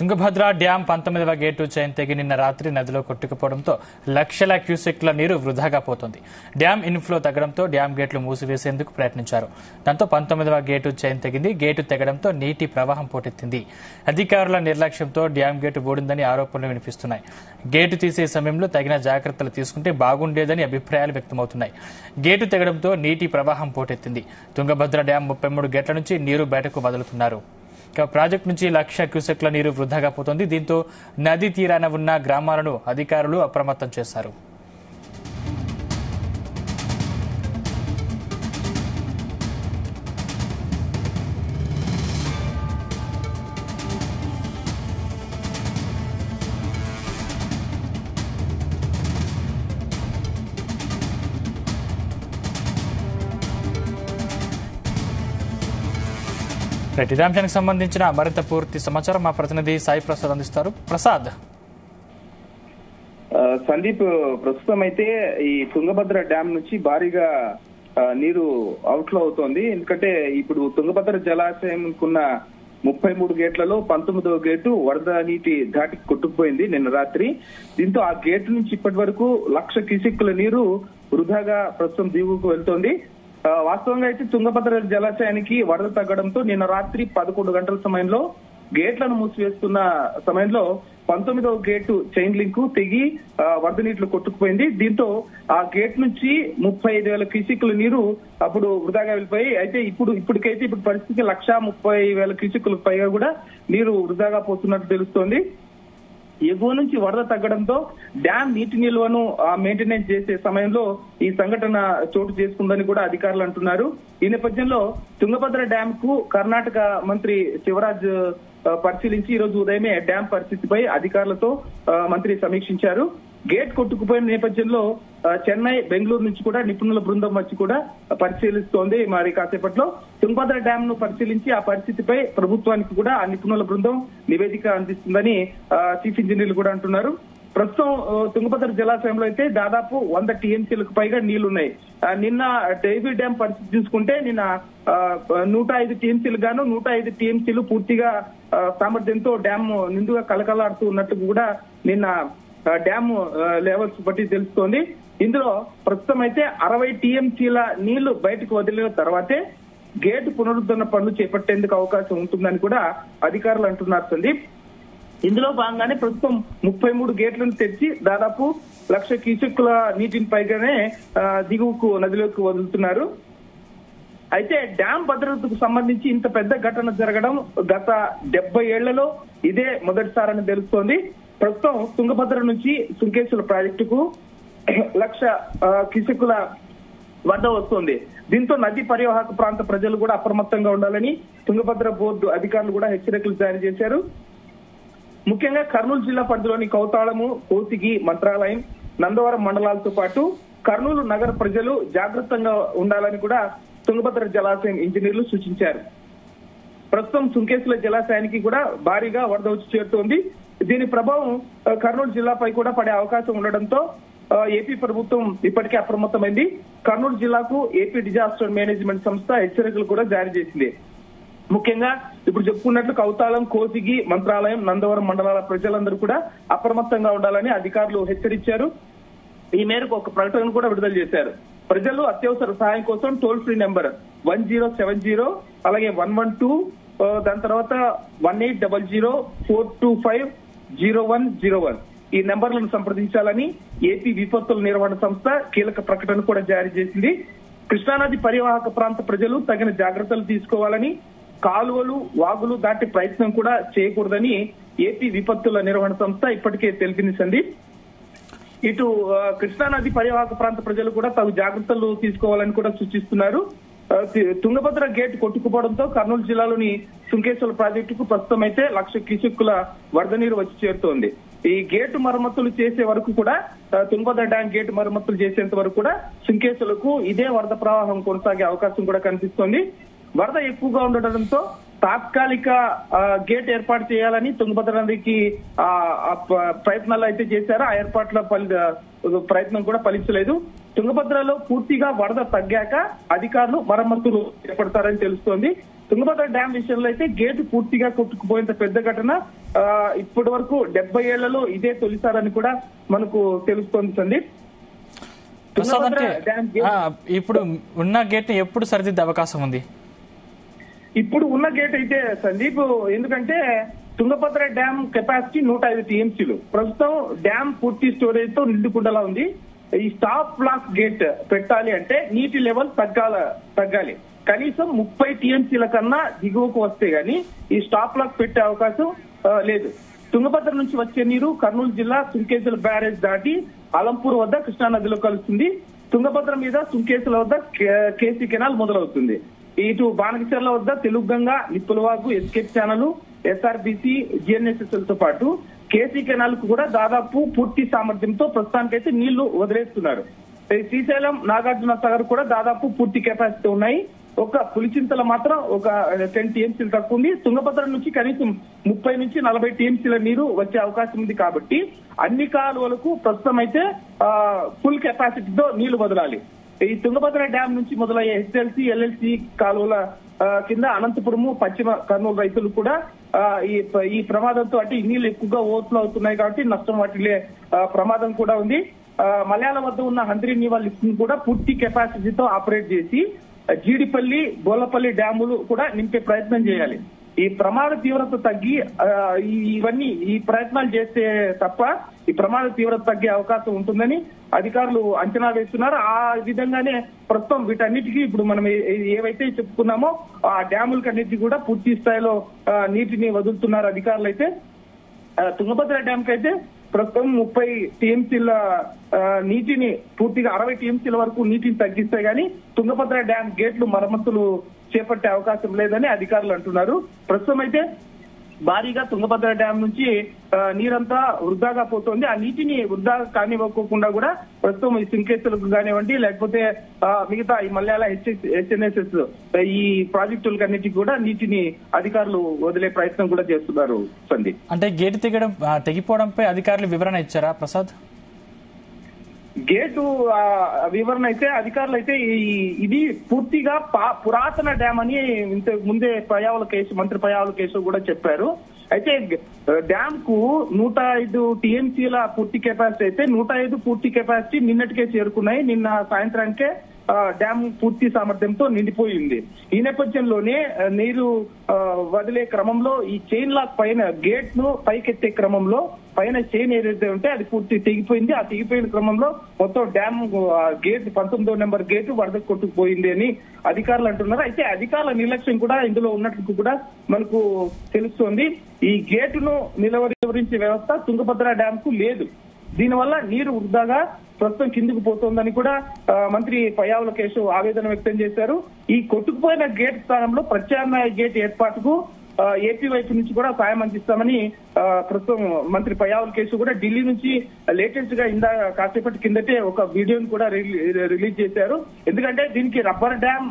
Tungabhadra dam 19వ gate chain తెగి నిన్న రాత్రి నదిలో కొట్టుకుపోవడంతో లక్షల క్యూసెక్ల నీరు వృధాగా పోతోంది. డ్యాం ఇన్ఫ్లో తగ్గడంతో డ్యాం గేట్లు మూసివేసేందుకు ప్రయత్నించారు. దాంతో 19వ గేటు చైన్ తెగింది. గేటు తెగడంతో నీటి ప్రవాహం పోటెత్తింది. అధికారుల నిర్లక్ష్యంతో డ్యాం గేటు ఊడిందని ఆరోపణలు వినిపిస్తున్నాయి. గేటు తీసే సమయంలో తగిన జాగ్రత్తలు తీసుకుంటే బాగుండేదని అభిప్రాయాలు వ్యక్తమవుతున్నాయి. గేటు తెగడంతో నీటి ప్రవాహం పోటెత్తింది. తుంగభద్ర డ్యాం 33 గేట్ల నుంచి నీరు బయటకు వదులుతున్నారు. ప్రాజెక్టు నుంచి 1,00,000 క్యూసెక్ల నీరు వృధాగా పోతోంది. దీంతో నదీ తీరాన ఉన్న గ్రామాలను అధికారులు అప్రమత్తం చేశారు. ఇదే అంశానికి సంబంధించిన మరింత పూర్తి సమాచారం మా ప్రతినిధి సాయి ప్రసాద్ అందిస్తారు. ప్రసాద్. సందీప్, ప్రస్తుతం అయితే ఈ తుంగభద్ర డ్యాం నుంచి భారీగా నీరు అవుట్లో అవుతోంది. ఎందుకంటే ఇప్పుడు తుంగభద్ర జలాశయంకున్న 33 గేట్లలో 19వ గేటు వరద నీటి ధాటికి కొట్టుకుపోయింది నిన్న రాత్రి. దీంతో ఆ గేటు నుంచి ఇప్పటి వరకు 1,00,000 క్యూసెక్కుల నీరు వృధాగా ప్రస్తుతం దిగువకు వెళ్తోంది. వాస్తవంగా అయితే తుంగభద్ర జలాశయానికి వరద తగ్గడంతో నిన్న రాత్రి 11 గంటల సమయంలో గేట్లను మూసివేస్తున్న సమయంలో 19వ గేటు చైన్ లింక్ తెగి వరద నీటిలో కొట్టుకుపోయింది. దీంతో ఆ గేట్ నుంచి 35,000 క్యూసెక్కుల నీరు అప్పుడు వృధాగా వెళ్ళిపోయి అయితే ఇప్పటికైతే పరిస్థితి 1,30,000 క్యూసెక్కులకు పైగా కూడా నీరు వృధాగా పోతున్నట్టు తెలుస్తోంది. ఎగువ నుంచి వరద తగ్గడంతో డ్యాం నీటి నిల్వను మెయింటెనెన్స్ చేసే సమయంలో ఈ సంఘటన చోటు చేసుకుందని కూడా అధికారులు అంటున్నారు. ఈ నేపథ్యంలో తుంగభద్ర డ్యాం కు కర్ణాటక మంత్రి శివరాజ్ పరిశీలించి ఈ రోజు ఉదయమే డ్యాం పరిస్థితిపై అధికారులతో మంత్రి సమీక్షించారు. గేట్ కొట్టుకుపోయిన నేపథ్యంలో చెన్నై, బెంగళూరు నుంచి కూడా నిపుణుల బృందం వచ్చి కూడా పరిశీలిస్తోంది. మరి కాసేపట్లో తుంగభద్ర డ్యాం ను పరిశీలించి ఆ పరిస్థితిపై ప్రభుత్వానికి కూడా ఆ నిపుణుల బృందం నివేదిక అందిస్తుందని చీఫ్ ఇంజనీర్లు కూడా అంటున్నారు. ప్రస్తుతం తుంగభద్ర జలాశయంలో అయితే దాదాపు 100 టీఎంసీలకు పైగా నీళ్లున్నాయి. నిన్న డైవీ డ్యాం పరిస్థితి చూసుకుంటే నిన్న 105 టీఎంసీలు గాను 105 టీఎంసీలు పూర్తిగా సామర్థ్యంతో డ్యాం నిండుగా కలకలాడుతూ ఉన్నట్టు కూడా నిన్న డ్యామ్ లెవెల్స్ బట్టి తెలుస్తోంది. ఇందులో ప్రస్తుతం అయితే 60 టీఎంసీల నీళ్లు బయటకు వదిలిన తర్వాతే గేటు పునరుద్ధరణ పనులు చేపట్టేందుకు అవకాశం ఉంటుందని కూడా అధికారులు అంటున్నారు. సందీప్, ఇందులో భాగంగానే ప్రస్తుతం 33 గేట్లను తెరిచి దాదాపు 1,00,000 క్యూసెక్కుల నీటిని పైగానే దిగువకు నదిలోకి వదులుతున్నారు. అయితే డ్యాం భద్రతకు సంబంధించి ఇంత పెద్ద ఘటన జరగడం గత 70 ఏళ్లలో ఇదే మొదటిసారని తెలుస్తోంది. ప్రస్తుతం తుంగభద్ర నుంచి సుంకేశ్వర ప్రాజెక్టుకు 1,00,000 క్యూసెక్కుల వరద వస్తోంది. దీంతో నది పరివాహక ప్రాంత ప్రజలు కూడా అప్రమత్తంగా ఉండాలని తుంగభద్ర బోర్డు అధికారులు కూడా హెచ్చరికలు జారీ చేశారు. ముఖ్యంగా కర్నూలు జిల్లా పరిధిలోని కౌతాళము, కోసిగి, మంత్రాలయం, నందవరం మండలాలతో పాటు కర్నూలు నగర ప్రజలు జాగ్రత్తగా ఉండాలని కూడా తుంగభద్ర జలాశయం ఇంజనీర్లు సూచించారు. ప్రస్తుతం సుంకేశ్వర జలాశయానికి కూడా భారీగా వరద వచ్చి చేరుతోంది. దీని ప్రభావం కర్నూలు జిల్లాపై కూడా పడే అవకాశం ఉండడంతో ఏపీ ప్రభుత్వం ఇప్పటికే అప్రమత్తమైంది. కర్నూలు జిల్లాకు ఏపీ డిజాస్టర్ మేనేజ్మెంట్ సంస్థ హెచ్చరికలు కూడా జారీ చేసింది. ముఖ్యంగా ఇప్పుడు చెప్పుకున్నట్లు కౌతాళం, కోసిగి, మంత్రాలయం, నందవరం మండలాల ప్రజలందరూ కూడా అప్రమత్తంగా ఉండాలని అధికారులు హెచ్చరించారు. ఈ మేరకు ఒక ప్రకటన కూడా విడుదల చేశారు. ప్రజలు అత్యవసర సహాయం కోసం టోల్ ఫ్రీ నెంబర్ 1070, అలాగే 112, దాని తర్వాత 1800-425-0101 ఈ నెంబర్లను సంప్రదించాలని ఏపీ విపత్తుల నిర్వహణ సంస్థ కీలక ప్రకటన కూడా జారీ చేసింది. కృష్ణానది పరివాహక ప్రాంత ప్రజలు తగిన జాగ్రత్తలు తీసుకోవాలని, కాలువలు, వాగులు దాటి ప్రయత్నం కూడా చేయకూడదని ఏపీ విపత్తుల నిర్వహణ సంస్థ ఇప్పటికే తెలిపింది. ఇటు కృష్ణానది పరివాహక ప్రాంత ప్రజలు కూడా తగు జాగ్రత్తలు తీసుకోవాలని కూడా సూచిస్తున్నారు. తుంగభద్ర గేట్ కొట్టుకుపోవడంతో కర్నూలు జిల్లాలోని సుంకేశ్వర ప్రాజెక్టుకు ప్రస్తుతం అయితే 1,00,000 క్యూసెక్కుల వరద నీరు వచ్చి చేరుతోంది. ఈ గేటు మరమ్మతులు చేసే వరకు కూడా తుంగభద్ర డ్యాం గేటు మరమ్మతులు చేసేంత వరకు కూడా సుంకేశ్వరకు ఇదే వరద ప్రవాహం కొనసాగే అవకాశం కూడా కనిపిస్తోంది. వరద ఎక్కువగా ఉండడంతో తాత్కాలిక గేట్ ఏర్పాటు చేయాలని తుంగభద్ర నదికి ప్రయత్నాలు అయితే చేశారు. ఆ ఏర్పాట్ల ప్రయత్నం కూడా ఫలించలేదు. తుంగభద్రలో పూర్తిగా వరద తగ్గాక అధికారులు మరమ్మతులు చేపడతారని తెలుస్తోంది. తుంగభద్ర డ్యాం విషయంలో అయితే గేటు పూర్తిగా కొట్టుకుపోయేంత పెద్ద ఘటన ఇప్పటి వరకు 70 ఏళ్లలో ఇదే తొలిసారని కూడా మనకు తెలుస్తోంది సందీప్. ఇప్పుడు ఉన్న గేట్ ఎప్పుడు సరిదిద్దే అవకాశం ఉంది? ఇప్పుడు ఉన్న గేట్ అయితే సందీప్, ఎందుకంటే తుంగభద్ర డ్యామ్ కెపాసిటీ 105 టీఎంసీలు. ప్రస్తుతం డ్యామ్ పూర్తి స్టోరేజ్ తో నిండుకుండలా ఉంది. ఈ స్టాప్ బ్లాక్ గేట్ పెట్టాలి అంటే నీటి లెవెల్ తగ్గాలి. కనీసం 30 టీఎంసీల కన్నా దిగువకు వస్తే గానీ ఈ స్టాప్ బ్లాక్ పెట్టే అవకాశం లేదు. తుంగభద్ర నుంచి వచ్చే నీరు కర్నూలు జిల్లా సుంకేసుల బ్యారేజ్ దాటి అలంపూర్ వద్ద కృష్ణానదిలో కలుస్తుంది. తుంగభద్ర మీద సుంకేసుల వద్ద కేసీ కెనాల్ మొదలవుతుంది. ఇటు బాణకచర్ల వద్ద తెలుగుగంగా, నిప్పులవాగు, ఎస్కేప్ ఛానల్, ఎస్ఆర్బిసి, జిఎన్ఎస్ఎస్ఎల్ తో పాటు కేసీ కెనాల్ కు కూడా దాదాపు పూర్తి సామర్థ్యంతో ప్రస్తుతానికైతే నీళ్లు వదిలేస్తున్నారు. శ్రీశైలం, నాగార్జున సాగర్ కూడా దాదాపు పూర్తి కెపాసిటీ ఉన్నాయి. ఒక పులిచింతల మాత్రం ఒక 10 టీఎంసీలు తక్కువ ఉంది. తుంగభద్ర నుంచి కనీసం 30 నుంచి 40 టీఎంసీల నీరు వచ్చే అవకాశం ఉంది. కాబట్టి అన్ని కాలువలకు ప్రస్తుతం అయితే ఫుల్ కెపాసిటీతో నీళ్లు వదలాలి. ఈ తుంగభద్ర డ్యామ్ నుంచి మొదలయ్యే హెచ్ఎల్సి, ఎల్ఎల్సి కాలువల కింద అనంతపురము, పశ్చిమ కర్నూలు రైతులు కూడా ఈ ప్రమాదంతో అంటే ఈ నీళ్లు ఎక్కువగా ఓవర్ఫ్లో అవుతున్నాయి కాబట్టి నష్టం వాటిల్లే ప్రమాదం కూడా ఉంది. మలయాళం వద్ద ఉన్న హంద్రీ నీవా లిఫ్ట్ ను కూడా పూర్తి కెపాసిటీతో ఆపరేట్ చేసి జీడిపల్లి, గోలపల్లి డ్యాములు కూడా నింపే ప్రయత్నం చేయాలి. ఈ ప్రమాద తీవ్రత తగ్గి ఈ ప్రయత్నాలు చేస్తే తప్ప ఈ ప్రమాద తీవ్రత తగ్గే అవకాశం ఉంటుందని అధికారులు అంచనా వేస్తున్నారు. ఆ విధంగానే ప్రస్తుతం వీటన్నిటికీ ఇప్పుడు మనం ఏవైతే చెప్పుకున్నామో ఆ డ్యాములకన్నిటికీ కూడా పూర్తి స్థాయిలో నీటిని వదులుతున్నారు అధికారులు. అయితే తుంగభద్ర డ్యామ్ కైతే ప్రస్తుతం 30 టీఎంసీల నీటిని పూర్తిగా 60 టీఎంసీల వరకు నీటిని తగ్గిస్తే గానీ తుంగభద్ర డ్యామ్ గేట్లు మరమ్మతులు చేపట్టే అవకాశం లేదని అధికారులు అంటున్నారు. ప్రస్తుతం అయితే భారీగా తుంగభద్ర డ్యామ్ నుంచి నీరంతా వృధాగా పోతోంది. ఆ నీటిని వృధా కానివ్వకుండా కూడా ప్రస్తుతం ఈ సింకేశ్వరకు కానివ్వండి, లేకపోతే మిగతా ఈ మలయాళ హెచ్ఎన్ఎస్ఎస్ ఈ ప్రాజెక్టులకన్నిటికీ కూడా నీటిని అధికారులు వదిలే ప్రయత్నం కూడా చేస్తున్నారు సందీప్. అంటే గేటు తెగిపోవడంపై అధికారులు వివరణ ఇచ్చారా ప్రసాద్? గేటు వివరణ అయితే అధికారులు అయితే ఇది పూర్తిగా పురాతన డ్యామ్ అని ఇంతకు ముందే మంత్రి పయ్యావుల కేసు కూడా చెప్పారు. అయితే డ్యామ్ కు 105 టీఎంసీల పూర్తి కెపాసిటీ అయితే 105 పూర్తి కెపాసిటీ నిన్నటికే చేరుకున్నాయి. నిన్న సాయంత్రానికే డ్యామ్ పూర్తి సామర్థ్యంతో నిండిపోయింది. ఈ నేపథ్యంలోనే నీరు వదిలే క్రమంలో ఈ చైన్ లాక్ పైన గేట్ ను పైకెత్తే క్రమంలో పైన చైన్ ఏదైతే ఉంటే అది పూర్తి తెగిపోయింది. ఆ తెగిపోయిన క్రమంలో మొత్తం డ్యామ్ గేట్ 19వ నెంబర్ గేటు వరద కొట్టుకుపోయింది అని అధికారులు అంటున్నారు. అయితే అధికారుల నిర్లక్ష్యం కూడా ఇందులో ఉన్నట్లు కూడా మనకు తెలుస్తోంది. ఈ గేటును నిలువరించే వ్యవస్థ తుంగభద్ర డ్యామ్ కు లేదు. దీనివల్ల నీరు వృధాగా ప్రస్తుతం కిందికి పోతోందని కూడా మంత్రి పయ్యావుల కేసు ఆవేదన వ్యక్తం చేశారు. ఈ కొట్టుకుపోయిన గేట్ స్థానంలో ప్రత్యామ్నాయ గేట్ ఏర్పాటుకు ఏపీ వైపు నుంచి కూడా సాయం అందిస్తామని ప్రస్తుతం మంత్రి పయ్యావుల కేసు కూడా ఢిల్లీ నుంచి లేటెస్ట్ గా కాసేపటి కిందటే ఒక వీడియోను కూడా రిలీజ్ చేశారు. ఎందుకంటే దీనికి రబ్బర్ డ్యామ్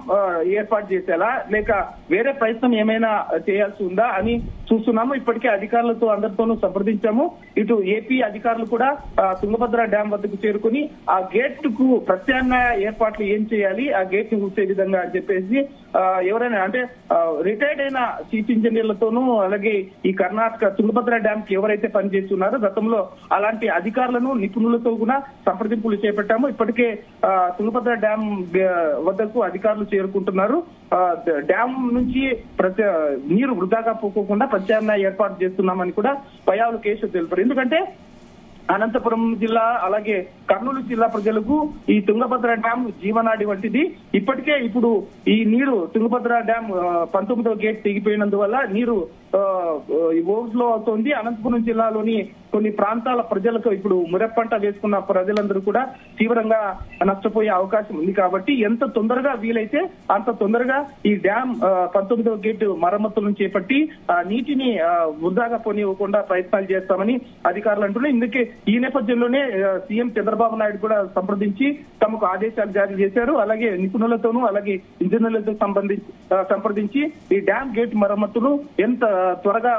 ఏర్పాటు చేసేలా లేక వేరే ప్రయత్నం ఏమైనా చేయాల్సి ఉందా అని చూస్తున్నాము. ఇప్పటికే అధికారులతో అందరితోనూ సంప్రదించాము. ఇటు ఏపీ అధికారులు కూడా తుంగభద్ర డ్యామ్ వద్దకు చేరుకుని ఆ గేట్ కు ప్రత్యామ్నాయ ఏర్పాట్లు ఏం చేయాలి, ఆ గేట్ ని కూర్చే విధంగా అని చెప్పేసి ఎవరైనా అంటే రిటైర్డ్ అయిన చీఫ్ ఇంజనీర్లతోనూ అలాగే ఈ కర్ణాటక తుంగభద్ర డ్యామ్ కి ఎవరైతే పనిచేస్తున్నారో గతంలో అలాంటి అధికారులను నిపుణులతో కూడా సంప్రదింపులు చేపట్టాము. ఇప్పటికే తుంగభద్ర డ్యామ్ వద్దకు అధికారులు చేరుకుంటున్నారు. డ్యామ్ నుంచి నీరు వృధాగా పోకోకుండా ప్రత్యామ్నాయ ఏర్పాటు చేస్తున్నామని కూడా పయ్యావుల కేసు తెలిపారు. ఎందుకంటే అనంతపురం జిల్లా అలాగే కర్నూలు జిల్లా ప్రజలకు ఈ తుంగభద్ర డ్యామ్ జీవనాడి వంటిది. ఇప్పటికే ఇప్పుడు ఈ నీరు తుంగభద్ర డ్యామ్ 19వ గేట్ తెగిపోయినందువల్ల నీరు ఓవర్ఫ్లో అవుతోంది. అనంతపురం జిల్లాలోని కొన్ని ప్రాంతాల ప్రజలకు ఇప్పుడు మురపంట వేసుకున్న ప్రజలందరూ కూడా తీవ్రంగా నష్టపోయే అవకాశం ఉంది. కాబట్టి ఎంత తొందరగా వీలైతే అంత తొందరగా ఈ డ్యామ్ 19వ గేటు మరమ్మతులను చేపట్టి నీటిని వృధాగా పోనివ్వకుండా ప్రయత్నాలు చేస్తామని అధికారులు అంటున్నారు. ఇందుకే ఈ నేపథ్యంలోనే సీఎం చంద్రబాబు నాయుడు కూడా సంప్రదించి తమకు ఆదేశాలు జారీ చేశారు. అలాగే నిపుణులతోనూ అలాగే ఇంజనీర్లతో సంప్రదించి ఈ డ్యామ్ గేట్ మరమ్మతులు ఎంత త్వరగా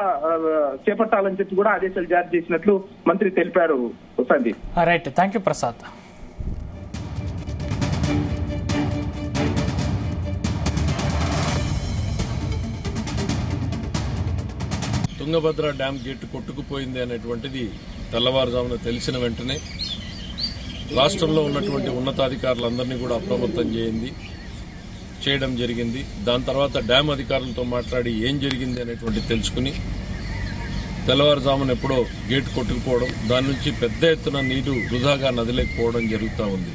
చేపట్టాలని చెప్పి కూడా ఆదేశాలు జారీ చేసినట్లు మంత్రి తెలిపారు. Sandeep. Right, thank you Prasad. Tungabhadra dam gate కొట్టుకుపోయింది అనేటువంటిది తెల్లవారుజామున తెలిసిన వెంటనే రాష్ట్రంలో ఉన్నటువంటి ఉన్నతాధికారులందరినీ కూడా అప్రమత్తం చేయడం జరిగింది. దాని తర్వాత డ్యాం అధికారులతో మాట్లాడి ఏం జరిగింది అనేటువంటి తెలుసుకుని తెల్లవారుజామున ఎప్పుడో గేటు కొట్టుకుపోవడం, దాని నుంచి పెద్ద ఎత్తున నీరు వృధాగా నదిలేకపోవడం జరుగుతూ ఉంది.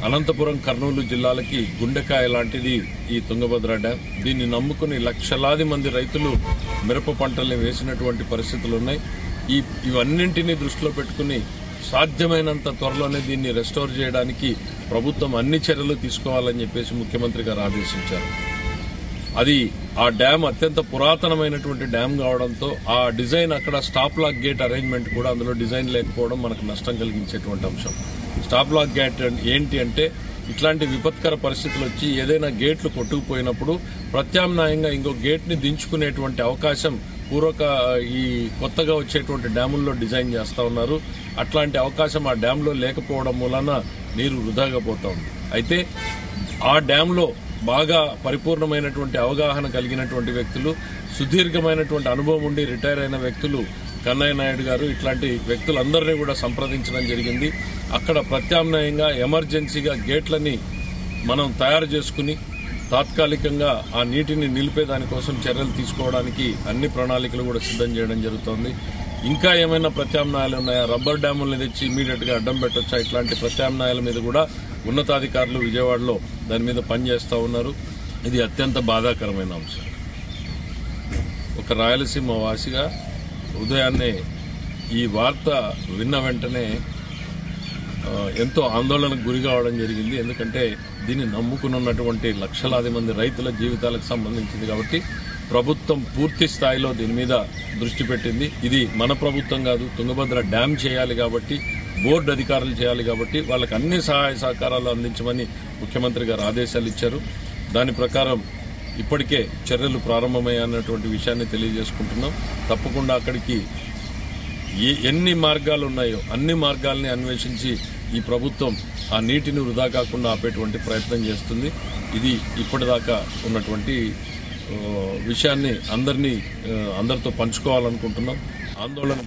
అనంతపురం, కర్నూలు జిల్లాలకి గుండెకాయ లాంటిది ఈ తుంగభద్ర డ్యాం. దీన్ని నమ్ముకుని లక్షలాది మంది రైతులు మిరప పంటల్ని వేసినటువంటి పరిస్థితులున్నాయి. ఇవన్నింటినీ దృష్టిలో పెట్టుకుని సాధ్యమైనంత త్వరలోనే దీన్ని రెస్టోర్ చేయడానికి ప్రభుత్వం అన్ని చర్యలు తీసుకోవాలని చెప్పేసి ముఖ్యమంత్రి గారు ఆదేశించారు. అది ఆ డ్యాం అత్యంత పురాతనమైనటువంటి డ్యాం కావడంతో ఆ డిజైన్ అక్కడ స్టాప్ లాక్ గేట్ అరేంజ్మెంట్ కూడా అందులో డిజైన్ లేకపోవడం మనకు నష్టం కలిగించేటువంటి అంశం. స్టాప్ లాక్ గేట్ ఏంటి అంటే ఇట్లాంటి విపత్కర పరిస్థితులు వచ్చి ఏదైనా గేట్లు కొట్టుకుపోయినప్పుడు ప్రత్యామ్నాయంగా ఇంకో గేట్ ని దించుకునేటువంటి అవకాశం ఈ కొత్తగా వచ్చేటువంటి డ్యాముల్లో డిజైన్ చేస్తా ఉన్నారు. అట్లాంటి అవకాశం ఆ డ్యాంలో లేకపోవడం మూలన నీరు వృధాగా పోతా ఉంది. అయితే ఆ డ్యాంలో బాగా పరిపూర్ణమైనటువంటి అవగాహన కలిగినటువంటి వ్యక్తులు, సుదీర్ఘమైనటువంటి అనుభవం ఉండి రిటైర్ అయిన వ్యక్తులు కన్నయ్య నాయుడు గారు ఇట్లాంటి వ్యక్తులందరినీ కూడా సంప్రదించడం జరిగింది. అక్కడ ప్రత్యామ్నాయంగా ఎమర్జెన్సీగా గేట్లని మనం తయారు చేసుకుని తాత్కాలికంగా ఆ నీటిని నిలిపేదానికోసం చర్యలు తీసుకోవడానికి అన్ని ప్రణాళికలు కూడా సిద్దం చేయడం జరుగుతోంది. ఇంకా ఏమైనా ప్రత్యామ్నాయాలు ఉన్నాయా, రబ్బర్ డ్యాముల్ని తెచ్చి ఇమీడియట్ గా అడ్డం పెట్టొచ్చా, ఇట్లాంటి ప్రత్యామ్నాయాల మీద కూడా ఉన్నతాధికారులు విజయవాడలో దాని మీద పనిచేస్తా ఉన్నారు. ఇది అత్యంత బాధాకరమైన అంశం. ఒక రాయలసీమ వాసిగా ఉదయాన్నే ఈ వార్త విన్న వెంటనే ఎంతో ఆందోళనకు గురి కావడం జరిగింది. ఎందుకంటే దీన్ని నమ్ముకున్నటువంటి లక్షలాది మంది రైతుల జీవితాలకు సంబంధించింది కాబట్టి ప్రభుత్వం పూర్తి స్థాయిలో దీని మీద దృష్టి పెట్టింది. ఇది మన ప్రభుత్వం కాదు, తుంగభద్ర డ్యాం చేయాలి కాబట్టి, బోర్డు అధికారులు చేయాలి కాబట్టి వాళ్ళకి అన్ని సహాయ సహకారాలు అందించమని ముఖ్యమంత్రి గారు ఆదేశాలు ఇచ్చారు. దాని ప్రకారం ఇప్పటికే చర్యలు ప్రారంభమయ్యాయన్నటువంటి విషయాన్ని తెలియజేసుకుంటున్నాం. తప్పకుండా అక్కడికి ఎన్ని మార్గాలు ఉన్నాయో అన్ని మార్గాల్ని అన్వేషించి ఈ ప్రభుత్వం ఆ నీటిని వృధా కాకుండా ఆపేటువంటి ప్రయత్నం చేస్తుంది. ఇది ఇప్పటిదాకా ఉన్నటువంటి విషయాన్ని అందరితో పంచుకోవాలనుకుంటున్నాం. ఆందోళన